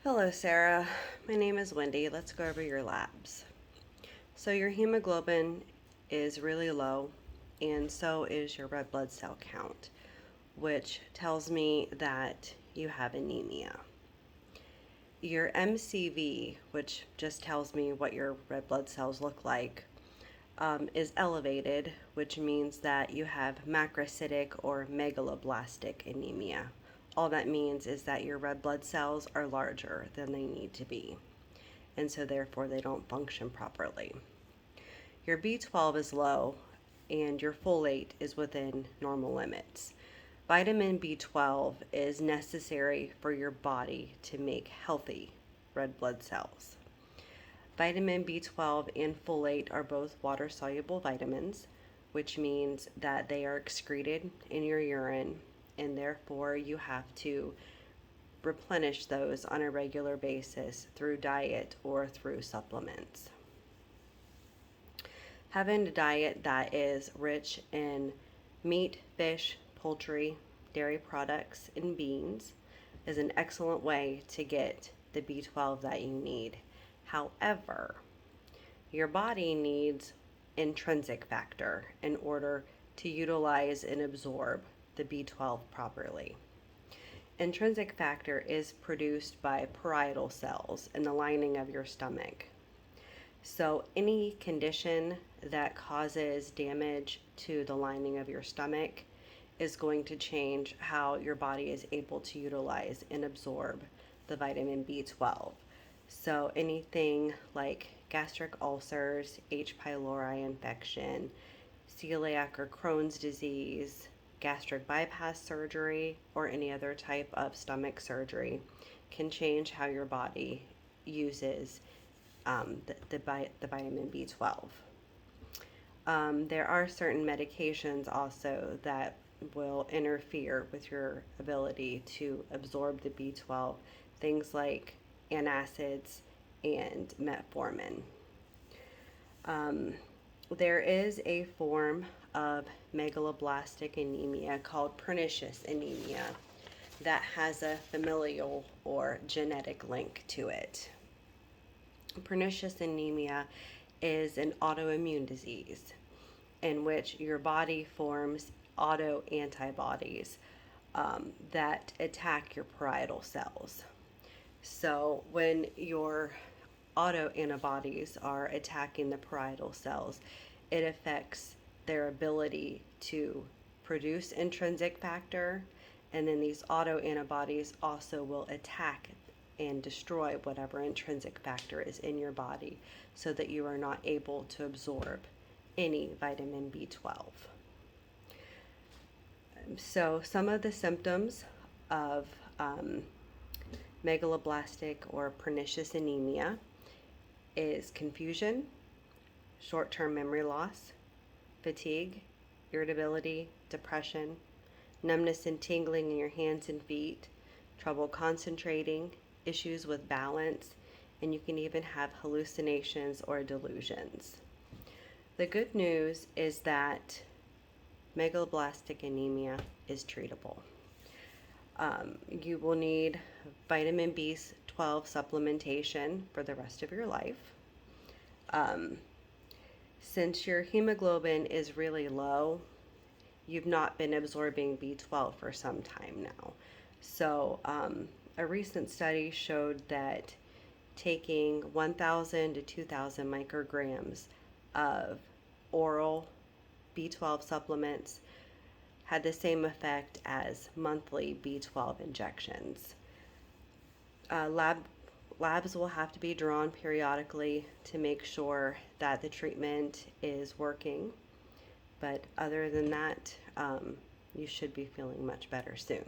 Hello, Sarah. My name is Wendy. Let's go over your labs. So, your hemoglobin is really low, and so is your red blood cell count, which tells me that you have anemia. Your MCV, which just tells me what your red blood cells look like, is elevated, which means that you have macrocytic or megaloblastic anemia. All that means is that your red blood cells are larger than they need to be, and so therefore they don't function properly. Your B12 is low, and your folate is within normal limits. Vitamin B12 is necessary for your body to make healthy red blood cells. Vitamin B12 and folate are both water-soluble vitamins, which means that they are excreted in your urine, and therefore you have to replenish those on a regular basis through diet or through supplements. Having a diet that is rich in meat, fish, poultry, dairy products, and beans is an excellent way to get the B12 that you need. However, your body needs intrinsic factor in order to utilize and absorb the B12 properly. Intrinsic factor is produced by parietal cells in the lining of your stomach. So any condition that causes damage to the lining of your stomach is going to change how your body is able to utilize and absorb the vitamin B12. So anything like gastric ulcers, H. pylori infection, celiac or Crohn's disease, gastric bypass surgery, or any other type of stomach surgery can change how your body uses the vitamin B12. There are certain medications also that will interfere with your ability to absorb the B12, things like antacids and metformin. There is a form of megaloblastic anemia called pernicious anemia that has a familial or genetic link to it. Pernicious anemia is an autoimmune disease in which your body forms autoantibodies that attack your parietal cells. So when your autoantibodies are attacking the parietal cells, it affects their ability to produce intrinsic factor, and then these autoantibodies also will attack and destroy whatever intrinsic factor is in your body so that you are not able to absorb any vitamin B12. So some of the symptoms of megaloblastic or pernicious anemia is confusion, short-term memory loss, fatigue, irritability, depression, numbness and tingling in your hands and feet, trouble concentrating, issues with balance, and you can even have hallucinations or delusions. The good news is that megaloblastic anemia is treatable. You will need vitamin B12 supplementation for the rest of your life. Since your hemoglobin is really low, you've not been absorbing B12 for some time now. So a recent study showed that taking 1,000 to 2,000 micrograms of oral B12 supplements had the same effect as monthly B12 injections. Labs will have to be drawn periodically to make sure that the treatment is working, but other than that, you should be feeling much better soon.